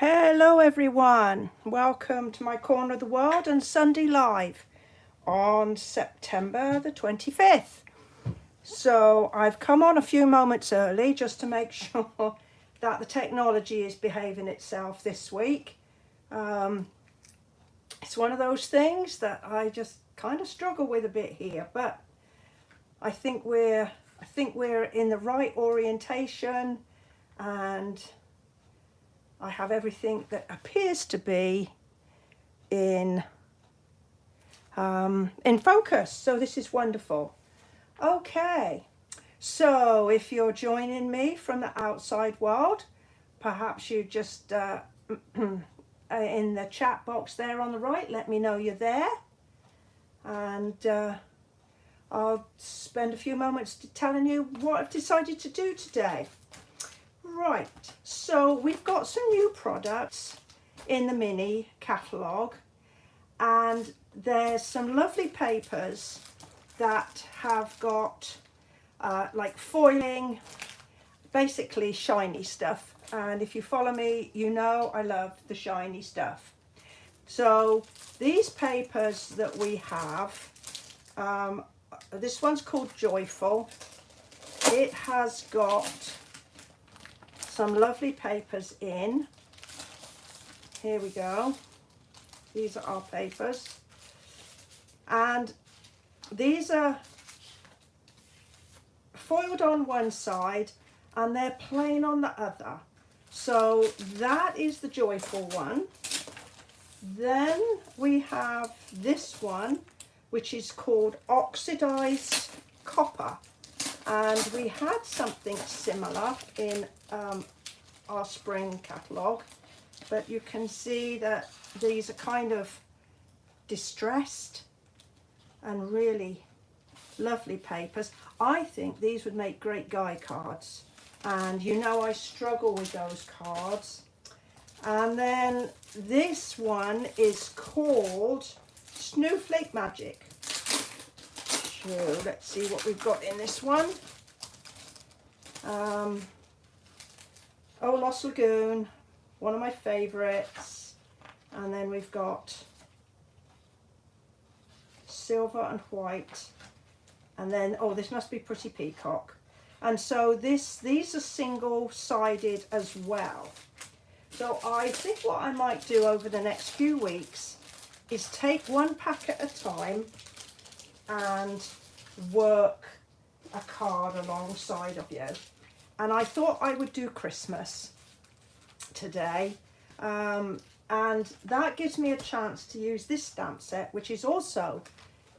Hello everyone, welcome to my corner of the world and Sunday Live on September the 25th. So I've come on a few moments early just to make sure that the technology is behaving itself this week. It's one of those things that I just kind of struggle with a bit here, but I think we're in the right orientation, and I have everything that appears to be in focus. So this is wonderful. Okay, so if you're joining me from the outside world, perhaps you just in the chat box there on the right, let me know you're there, and I'll spend a few moments telling you what I've decided to do today. Right, so we've got some new products in the mini catalogue, and there's some lovely papers that have got like foiling, basically shiny stuff. And if you follow me, you know I love the shiny stuff. So these papers that we have, this one's called Joyful. It has got some lovely papers in. Here we go. These are our papers. And these are foiled on one side and they're plain on the other. So that is the Joyful one. Then we have this one, which is called Oxidized Copper. And we had something similar in our spring catalogue, but you can see that these are kind of distressed and really lovely papers. I think these would make great guy cards, and you know I struggle with those cards. And then this one is called Snowflake Magic. So let's see what we've got in this one. Oh, Lost Lagoon, one of my favourites. And then we've got Silver and White. And then, oh, this must be Pretty Peacock. And so these are single-sided as well. So I think what I might do over the next few weeks is take one pack at a time and work a card alongside of you. And I thought I would do Christmas today, and that gives me a chance to use this stamp set, which is also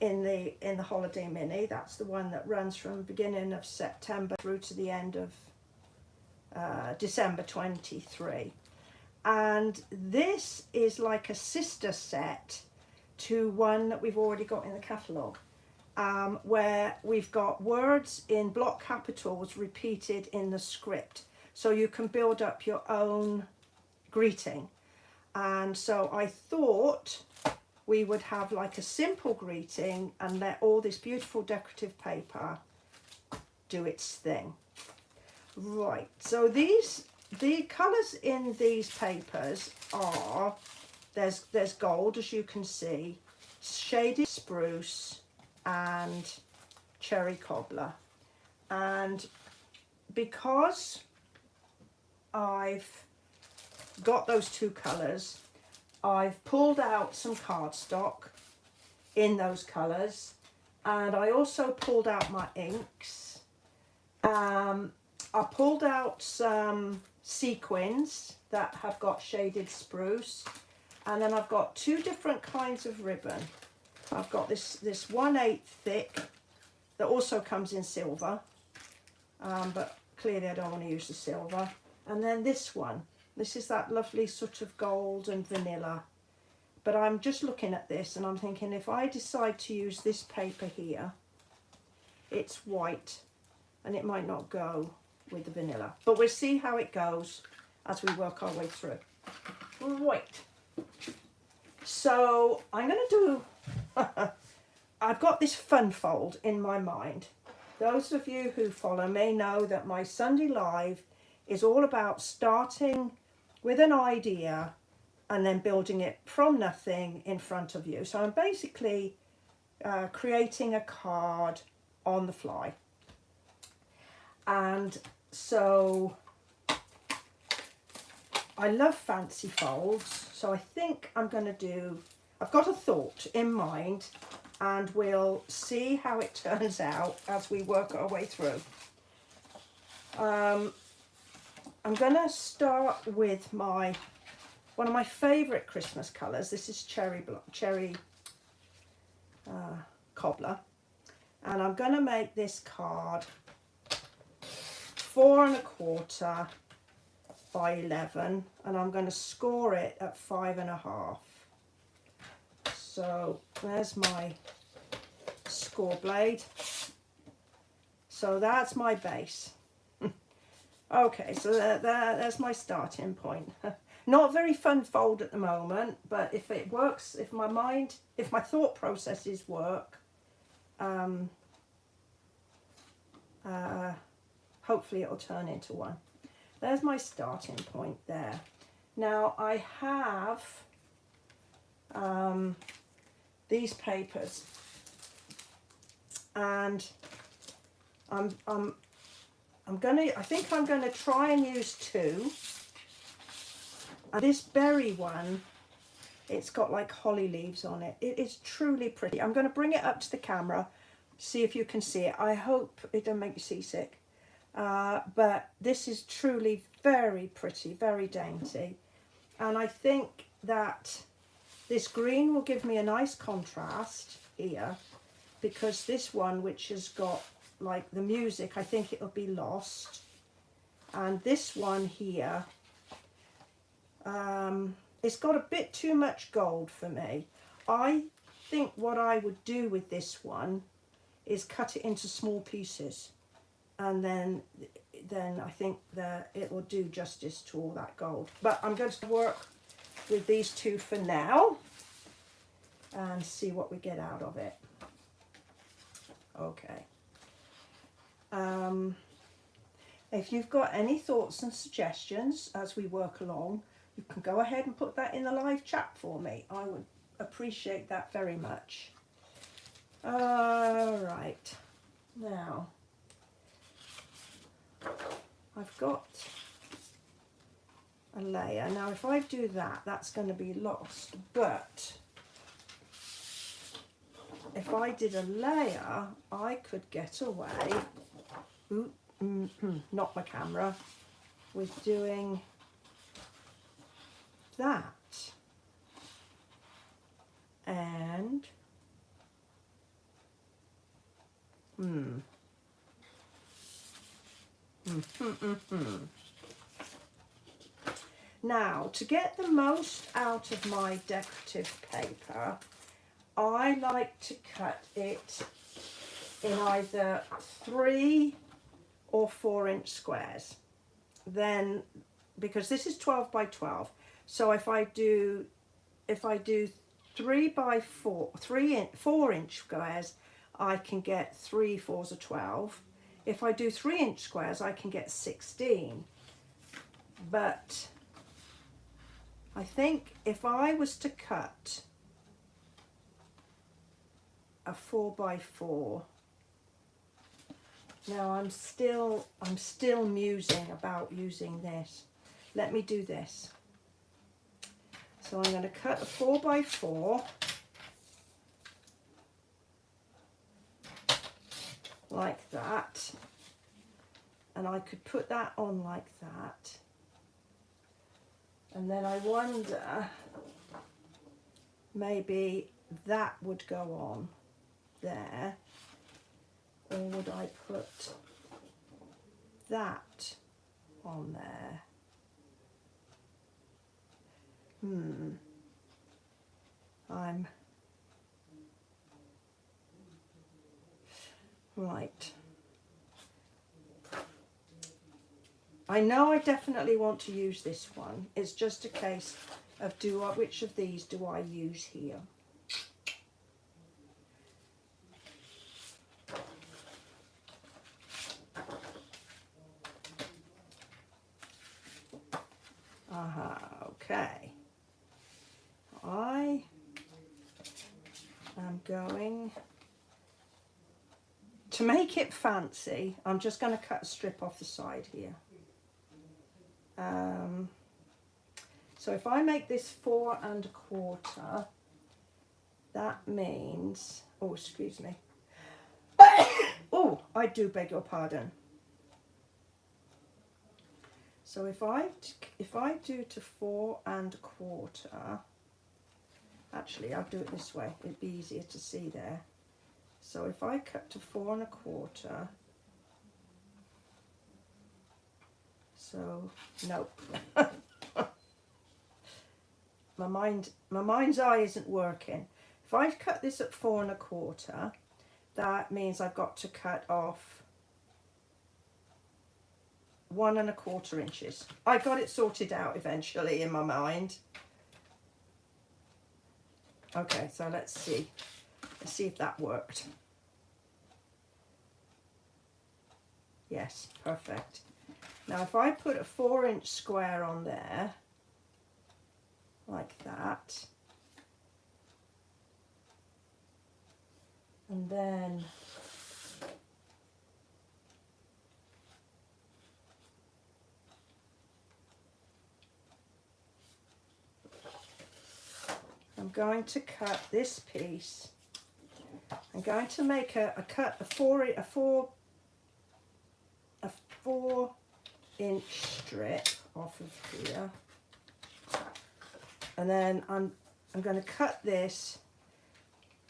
in the holiday mini. That's the one that runs from the beginning of September through to the end of December 23. And this is like a sister set to one that we've already got in the catalogue, where we've got words in block capitals repeated in the script. So you can build up your own greeting. And so I thought we would have like a simple greeting and let all this beautiful decorative paper do its thing. Right, so the colours in these papers are, there's gold, as you can see, shaded spruce and cherry cobbler. And because I've got those two colours, I've pulled out some cardstock in those colours, and I also pulled out my inks. I pulled out some sequins that have got shaded spruce, and then I've got two different kinds of ribbon. I've got this 1/8 thick that also comes in silver, but clearly I don't want to use the silver. And then this one, this is that lovely sort of gold and vanilla. But I'm just looking at this and I'm thinking, if I decide to use this paper here, it's white and it might not go with the vanilla. But we'll see how it goes as we work our way through. Right. So I'm going to do, I've got this fun fold in my mind. Those of you who follow me know that my Sunday Live is all about starting with an idea and then building it from nothing in front of you. So I'm basically creating a card on the fly. And so I love fancy folds, so I think I'm going to do, I've got a thought in mind, and we'll see how it turns out as we work our way through. I'm going to start with one of my favourite Christmas colours. This is cherry cobbler, and I'm going to make this card 4 1/4 by 11, and I'm going to score it at 5 1/2. So there's my score blade. So that's my base. Okay, so there's my starting point. Not very fun fold at the moment, but if it works, if my thought processes work, hopefully it'll turn into one. There's my starting point there. Now I have these papers, and I think I'm gonna try and use 2. And this berry one, it's got like holly leaves on it. It is truly pretty. I'm going to bring it up to the camera, see if you can see it. I hope it doesn't make you seasick. But this is truly very pretty, very dainty. And I think that this green will give me a nice contrast here, because this one, which has got like the music, I think it'll be lost. And this one here, it's got a bit too much gold for me. I think what I would do with this one is cut it into small pieces, and then I think that it will do justice to all that gold. But I'm going to work with these 2 for now and see what we get out of it. Okay. If you've got any thoughts and suggestions as we work along, you can go ahead and put that in the live chat for me. I would appreciate that very much. All right, now I've got a layer. Now if I do that, that's going to be lost, but if I did a layer, I could get away, not my camera, with doing that, and now to get the most out of my decorative paper, I like to cut it in either 3 or 4 inch squares. Then, because this is 12 by 12, so if I do 3 by 4, 4 inch squares, I can get 3 4s are 12. If I do 3 inch squares, I can get 16. But I think if I was to cut a 4 by 4, now I'm still musing about using this. Let me do this. So I'm going to cut a 4 by 4 like that, and I could put that on like that, and then I wonder maybe that would go on there, or would I put that on there? I'm right. I know I definitely want to use this one. It's just a case of which of these do I use here? Okay. I am going to make it fancy. I'm just going to cut a strip off the side here. So if I make this 4 1/4, that means, oh, excuse me. Oh, I do beg your pardon. So if I do to 4 1/4, actually I'll do it this way, it'd be easier to see there. So if I cut to 4 1/4, so nope. my mind's eye isn't working. If I cut this at 4 1/4, that means I've got to cut off 1 1/4 inches. I got it sorted out eventually in my mind. Okay, so let's see if that worked. Yes, perfect. Now if I put a 4-inch square on there, like that, and then I'm going to cut this piece. I'm going to make a 4-inch strip off of here, and then I'm going to cut this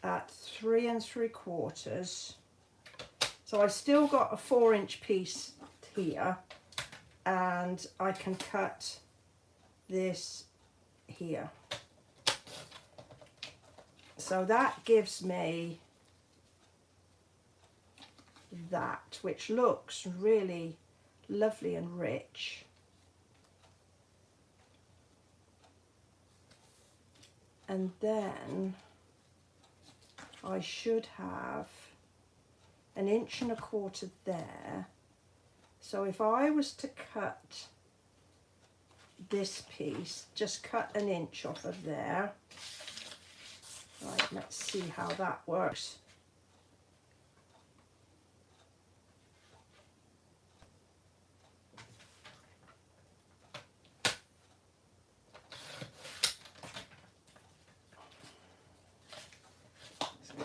at 3 3/4. So I've still got a 4-inch piece here, and I can cut this here. So that gives me that, which looks really lovely and rich. And then I should have 1 1/4 there. So if I was to cut this piece, just cut 1 inch off of there. Right, let's see how that works.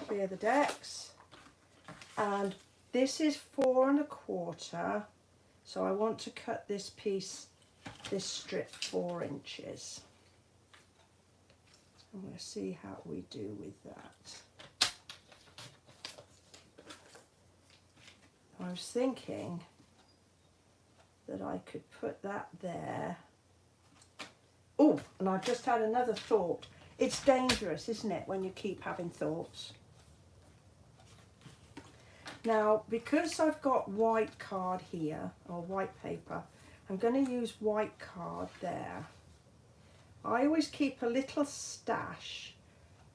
Clear the decks, and this is 4 1/4, so I want to cut this piece, this strip, 4 inches. I'm going to see how we do with that. I was thinking that I could put that there. Oh, and I've just had another thought. It's dangerous, isn't it, when you keep having thoughts? Now, because I've got white card here, or white paper, I'm going to use white card there. I always keep a little stash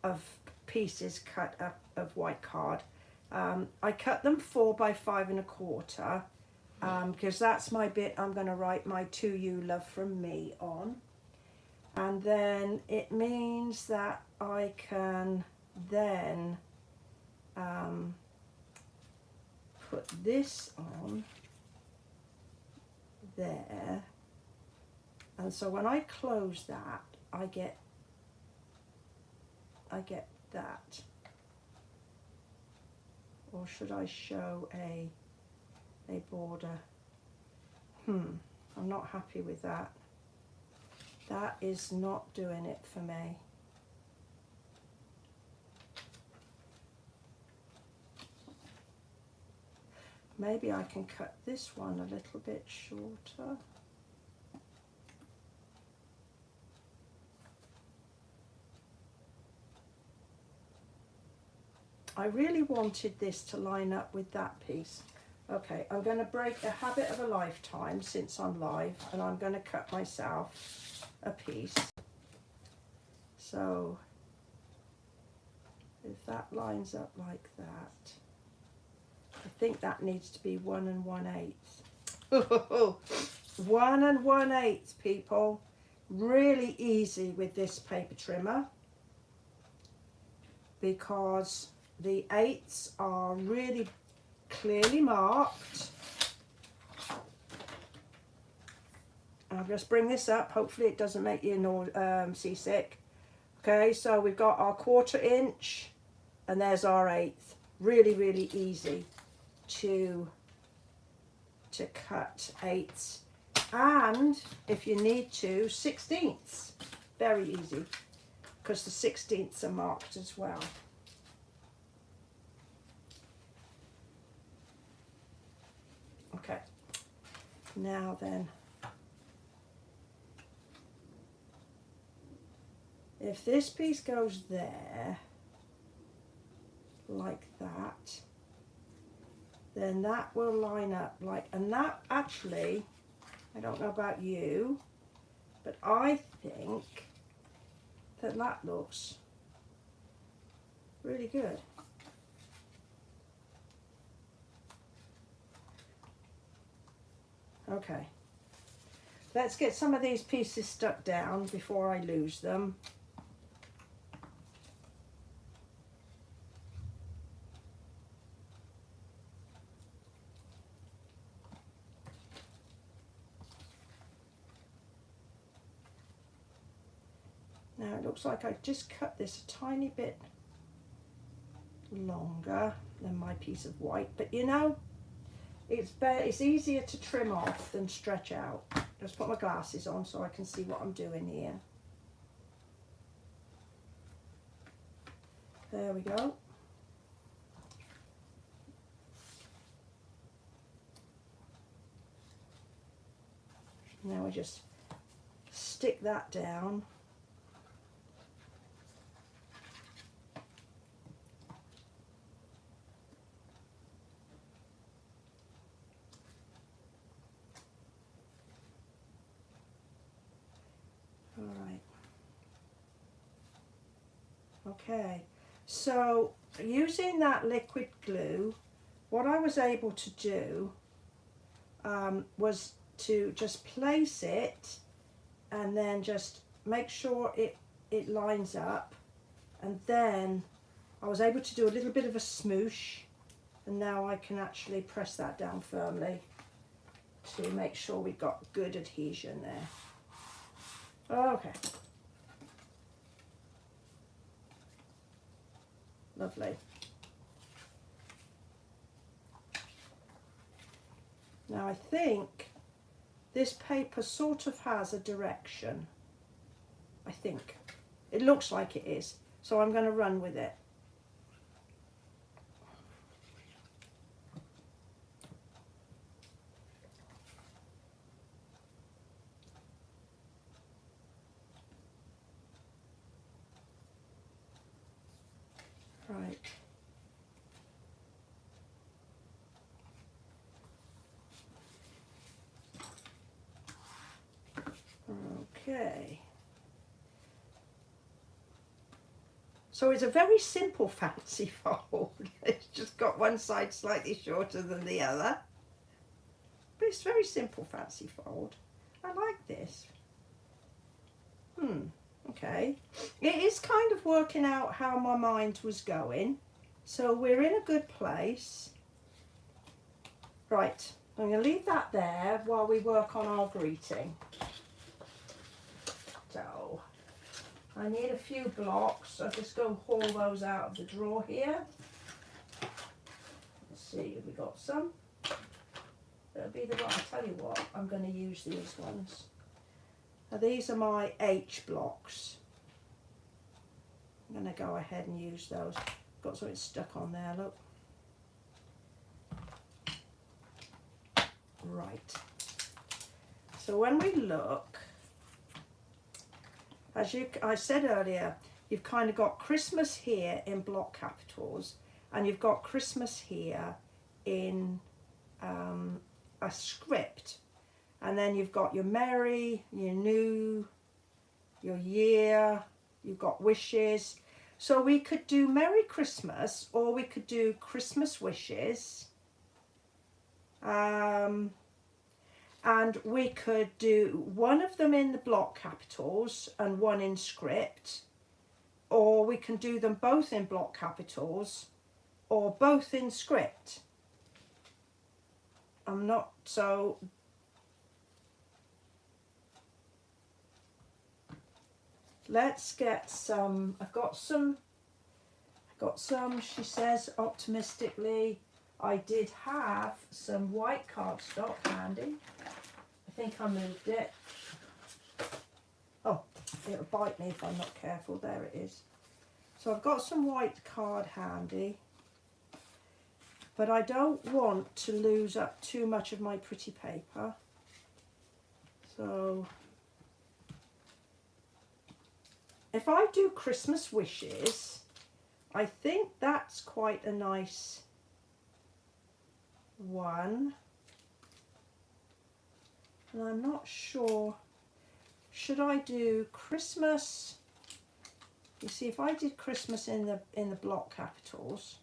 of pieces cut up of white card. I cut them 4 by 5 1/4, because that's my bit I'm going to write my "To You, Love from Me" on. And then it means that I can then put this on there, and so when I close that, I get that. Or should I show a border? I'm not happy with that. That is not doing it for me. Maybe I can cut this one a little bit shorter. I really wanted this to line up with that piece. Okay, I'm going to break a habit of a lifetime since I'm live, and I'm going to cut myself a piece. So if that lines up like that, I think that needs to be 1 1/8. 1 1/8, people. really easy with this paper trimmer because the 8s are really clearly marked. I'll just bring this up, hopefully it doesn't make you seasick. Okay, so we've got our 1/4 inch and there's our 1/8. Really, really easy to cut 8s. And if you need to, 16ths. Very easy because the 16ths are marked as well. Okay, now then, if this piece goes there, like that, then that will line up like, and that actually, I don't know about you, but I think that that looks really good. Okay, let's get some of these pieces stuck down before I lose them. Now it looks like I just cut this a tiny bit longer than my piece of white, but you know, it's easier to trim off than stretch out. Just put my glasses on so I can see what I'm doing here. There we go. Now I just stick that down. All right. Okay, so using that liquid glue, what I was able to do was to just place it and then just make sure it lines up, and then I was able to do a little bit of a smoosh, and now I can actually press that down firmly to make sure we've got good adhesion there. Okay. Lovely. Now I think this paper sort of has a direction. I think. It looks like it is. So I'm going to run with it. Right. Okay. So it's a very simple fancy fold. It's just got one side slightly shorter than the other. But it's very simple fancy fold. I like this. Okay. It is kind of working out how my mind was going. So we're in a good place. Right. I'm going to leave that there while we work on our greeting. So I need a few blocks. I'll just go haul those out of the drawer here. Let's see if we got some. That'll be the one. I'll tell you what, I'm going to use these ones. Now these are my H blocks. I'm going to go ahead and use those. Got something stuck on there, look. Right. So when we look, as I said earlier, you've kind of got Christmas here in block capitals, and you've got Christmas here in a script, and then you've got your Merry, your New, your Year, you've got wishes. So we could do Merry Christmas, or we could do Christmas wishes, and And we could do one of them in the block capitals and one in script, or we can do them both in block capitals or both in script. I'm not so... Let's get some, I've got some, she says optimistically. I did have some white cardstock handy. I think I moved it. Oh, it'll bite me if I'm not careful. There it is. So I've got some white card handy, but I don't want to lose up too much of my pretty paper. So if I do Christmas wishes, I think that's quite a nice one. And I'm not sure, should I do Christmas? You see, if I did Christmas in the block capitals,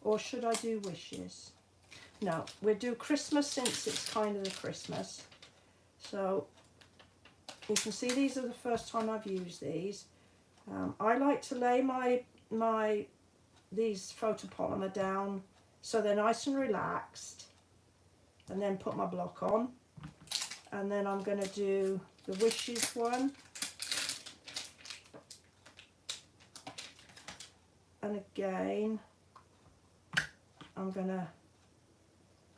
or should I do wishes? No, we'll do Christmas since it's kind of the Christmas. So you can see these are the first time I've used these. I like to lay these photopolymer down so they're nice and relaxed, and then put my block on. And then I'm going to do the wishes one. And again, I'm going to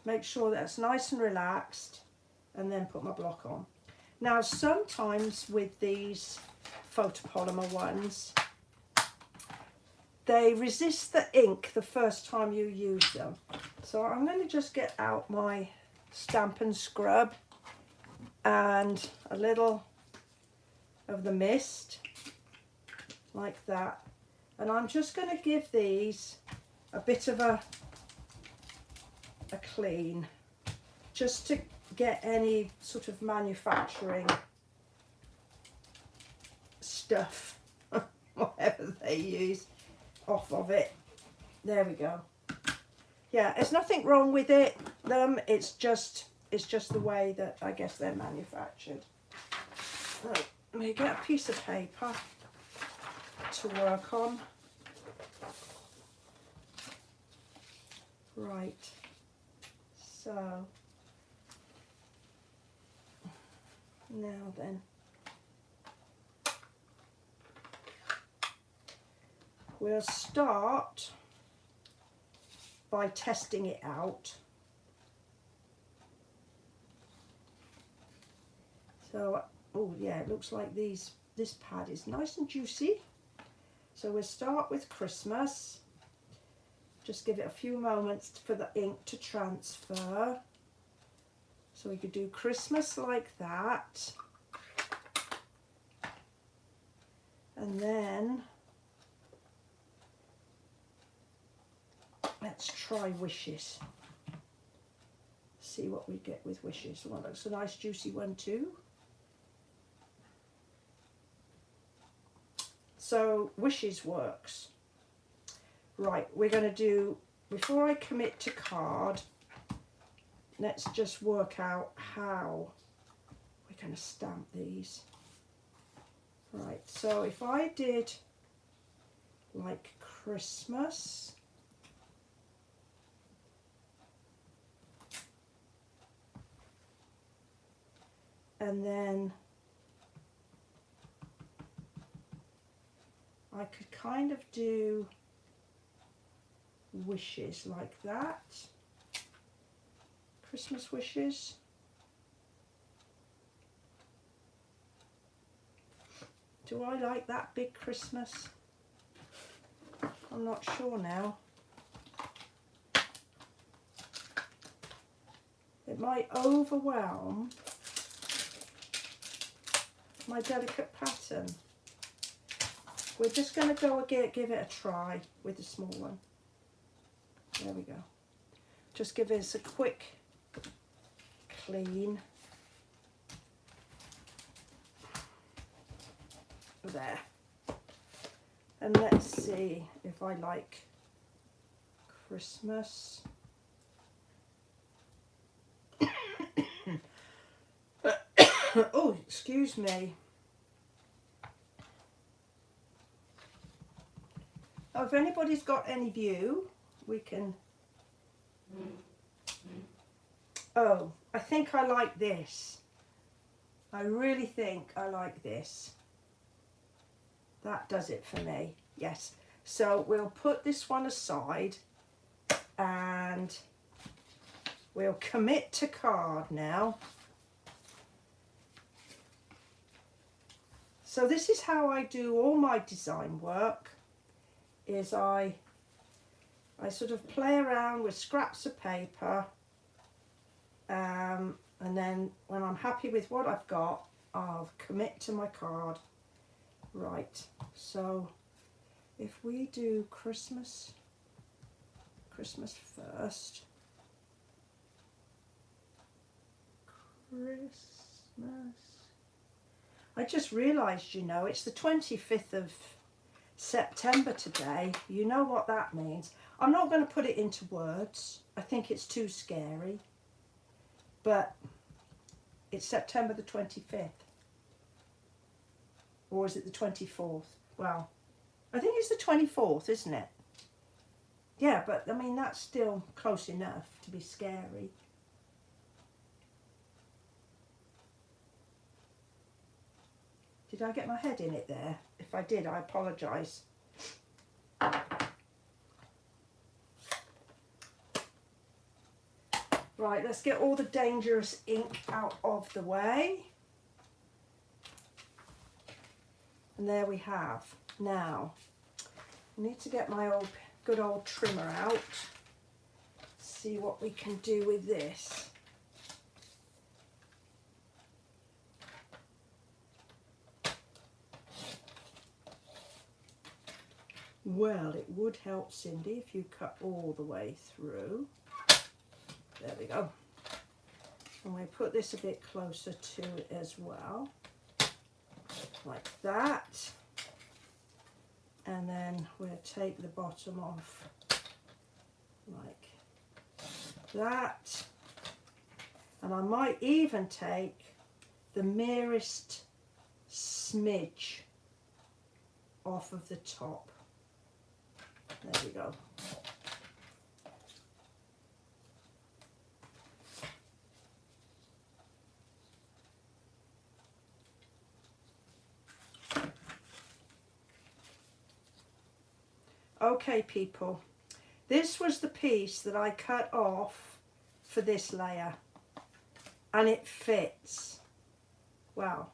make sure that's nice and relaxed and then put my block on. Now sometimes with these photopolymer ones, they resist the ink the first time you use them. So I'm going to just get out my Stamp and Scrub and a little of the mist like that. And I'm just going to give these a bit of a clean, just to get any sort of manufacturing stuff, whatever they use, off of it. There we go. Yeah, there's nothing wrong with it. It's just the way that I guess they're manufactured. Right, let me get a piece of paper to work on. Right, so now then, we'll start by testing it out. So, oh yeah, it looks like this pad is nice and juicy. So we'll start with Christmas. Just give it a few moments for the ink to transfer. So we could do Christmas like that. And then let's try wishes. See what we get with wishes. Well, that's a nice juicy one too. So wishes works. Right, we're going to do, before I commit to card, let's just work out how we're going to stamp these. Right, so if I did like Christmas, and then I could kind of do wishes like that, Christmas wishes. Do I like that big Christmas? I'm not sure now. It might overwhelm my delicate pattern. We're just going to go again, give it a try with the small one. There we go. Just give this a quick clean. There. And let's see if I like Christmas. Oh, excuse me. Oh, if anybody's got any view, we can... Oh, I think I like this. I really think I like this. That does it for me. Yes. So we'll put this one aside and we'll commit to card now. So this is how I do all my design work, is I sort of play around with scraps of paper, and then when I'm happy with what I've got, I'll commit to my card. Right, so if we do Christmas first. Christmas. I just realised, you know, it's the 25th of September today. You know what that means. I'm not going to put it into words. I think it's too scary. But it's September the 25th. Or is it the 24th? Well, I think it's the 24th, isn't it? Yeah, but I mean, that's still close enough to be scary. Did I get my head in it there? If I did, I apologise. Right, let's get all the dangerous ink out of the way. And there we have. Now, I need to get my good old trimmer out. See what we can do with this. Well, it would help, Cindy, if you cut all the way through. There we go. And we put this a bit closer to it as well. Like that. And then we'll take the bottom off like that. And I might even take the merest smidge off of the top. There we go. Okay, people, this was the piece that I cut off for this layer, and it fits. Wow.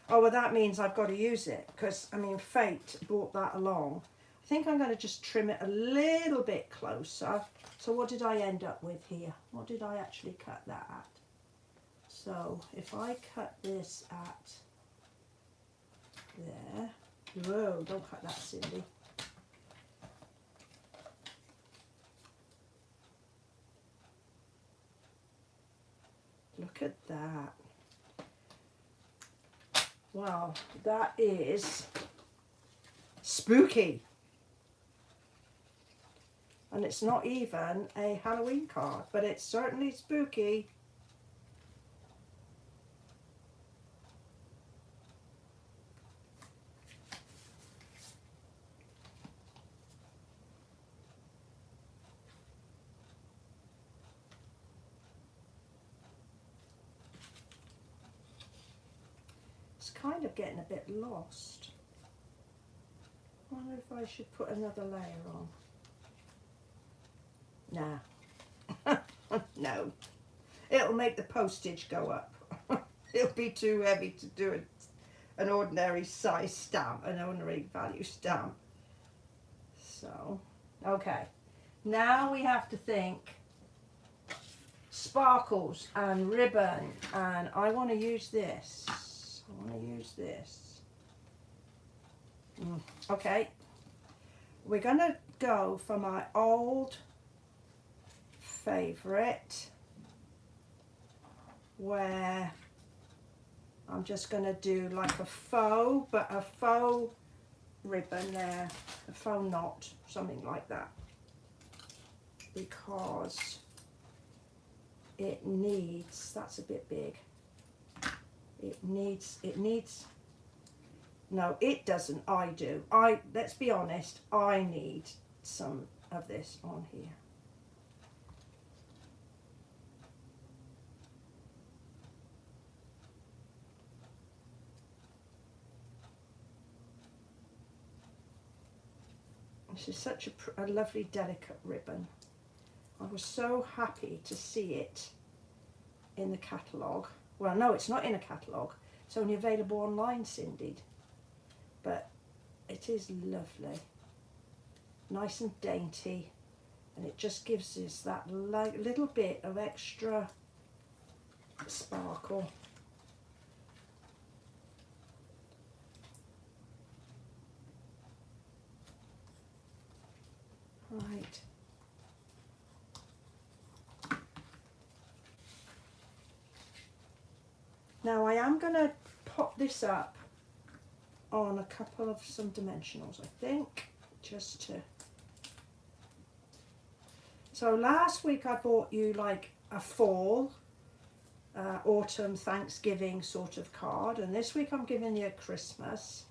Oh, well, that means I've got to use it, because, I mean, fate brought that along. I think I'm going to just trim it a little bit closer. So what did I end up with here? What did I actually cut that at? So if I cut this at there. Whoa, don't cut that, Cindy. Look at that. Wow, that is spooky. And it's not even a Halloween card, but it's certainly spooky. It's kind of getting a bit lost. I wonder if I should put another layer on. Nah. No. It'll make the postage go up. It'll be too heavy to do an ordinary size stamp, an ordinary value stamp. So, okay. Now we have to think sparkles and ribbon, and I want to use this. Okay. We're going to go for my old favourite, where I'm just going to do like a faux, but a faux ribbon there, a faux knot, something like that. because it needs, that's a bit big. It needs, no, it doesn't, I do. Let's be honest, I need some of this on here. This is such a lovely, delicate ribbon. I was so happy to see it in the catalogue. Well, no, it's not in a catalogue. It's only available online, Cindy. But it is lovely. Nice and dainty. And it just gives us that little bit of extra sparkle. Right. Now I am going to pop this up on a couple of some dimensionals, I think, just to... So last week I bought you like a fall, autumn, Thanksgiving sort of card, and this week I'm giving you a Christmas.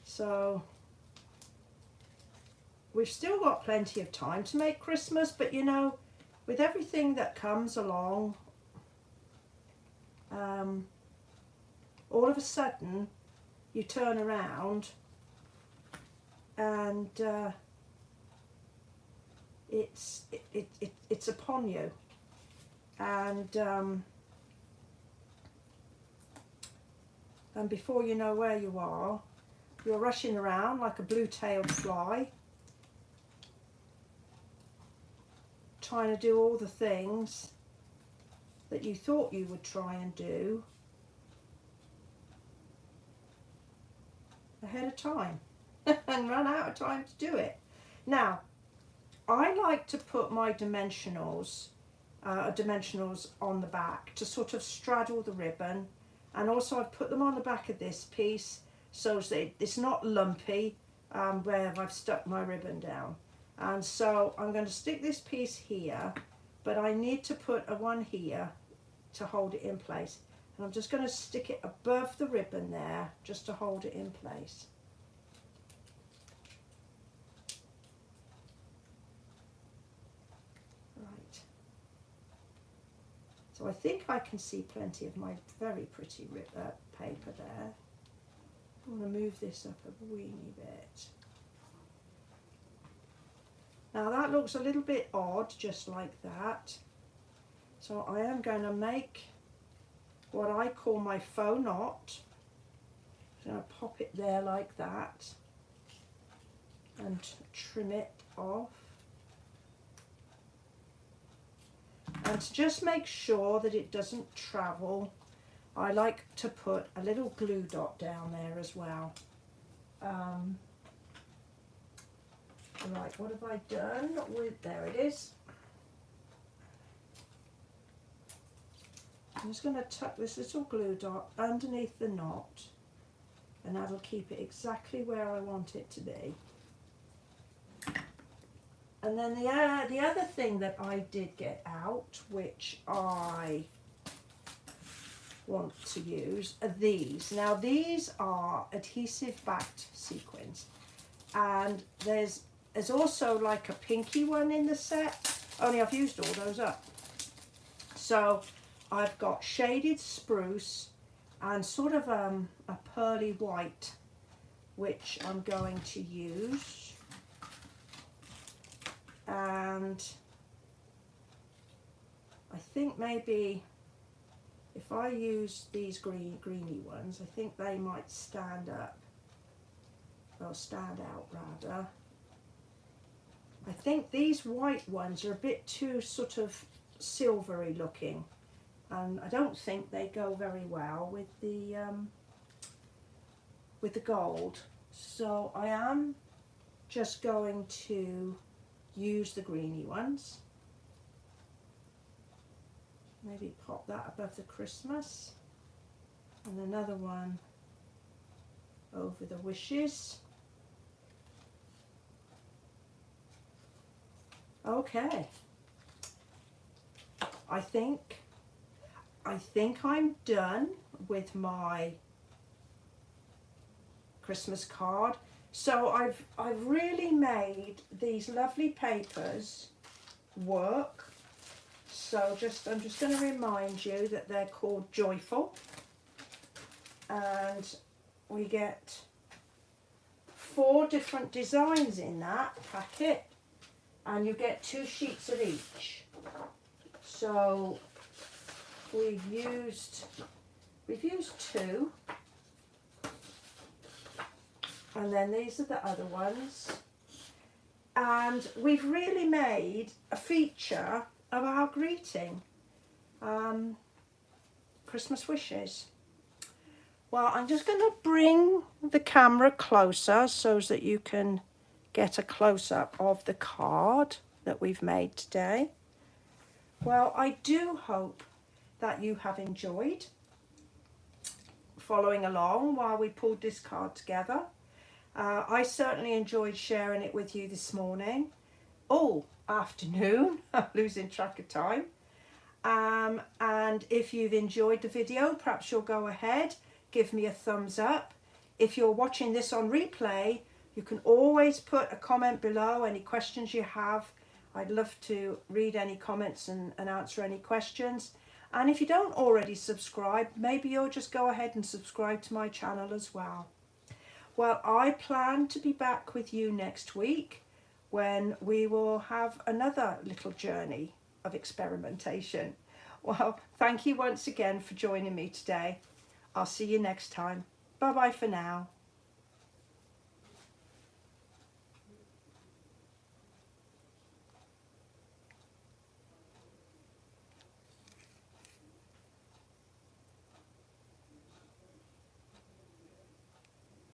So we've still got plenty of time to make Christmas, but you know, with everything that comes along, all of a sudden you turn around and it's upon you, and before you know where you are, you're rushing around like a blue-tailed fly, trying to do all the things that you thought you would try and do ahead of time and run out of time to do it. Now, I like to put my dimensionals on the back to sort of straddle the ribbon, and also I've put them on the back of this piece so that it's not lumpy where I've stuck my ribbon down. And so I'm going to stick this piece here, but I need to put a one here to hold it in place. And I'm just going to stick it above the ribbon there just to hold it in place. Right. So I think I can see plenty of my very pretty paper there. I want to move this up a weeny bit. Now that looks a little bit odd, just like that. So I am going to make what I call my faux knot. I'm going to pop it there like that and trim it off. And to just make sure that it doesn't travel, I like to put a little glue dot down there as well. Right, what have I done with, there it is. I'm just going to tuck this little glue dot underneath the knot, and that'll keep it exactly where I want it to be. And then the other thing that I did get out, which I want to use, are these. Now these are adhesive backed sequins, and there's also like a pinky one in the set, only I've used all those up. So I've got shaded spruce and sort of a pearly white, which I'm going to use. And I think maybe if I use these greeny ones, I think they might stand up, or stand out rather. I think these white ones are a bit too sort of silvery looking, and I don't think they go very well with the gold. So I am just going to use the greeny ones. Maybe pop that above the Christmas, and another one over the wishes. Okay. I think I'm done with my Christmas card. So I've really made these lovely papers work. So I'm just going to remind you that they're called Joyful, and we get 4 different designs in that packet, and you get 2 sheets of each. So we've used 2, and then these are the other ones, and we've really made a feature of our greeting, Christmas wishes. Well, I'm just going to bring the camera closer so that you can get a close-up of the card that we've made today. Well, I do hope that you have enjoyed following along while we pulled this card together. I certainly enjoyed sharing it with you this morning. Oh, afternoon, I'm losing track of time. And if you've enjoyed the video, perhaps you'll go ahead, give me a thumbs up. If you're watching this on replay, you can always put a comment below, any questions you have. I'd love to read any comments and answer any questions. And if you don't already subscribe, maybe you'll just go ahead and subscribe to my channel as well. Well, I plan to be back with you next week when we will have another little journey of experimentation. Well, thank you once again for joining me today. I'll see you next time. Bye bye for now.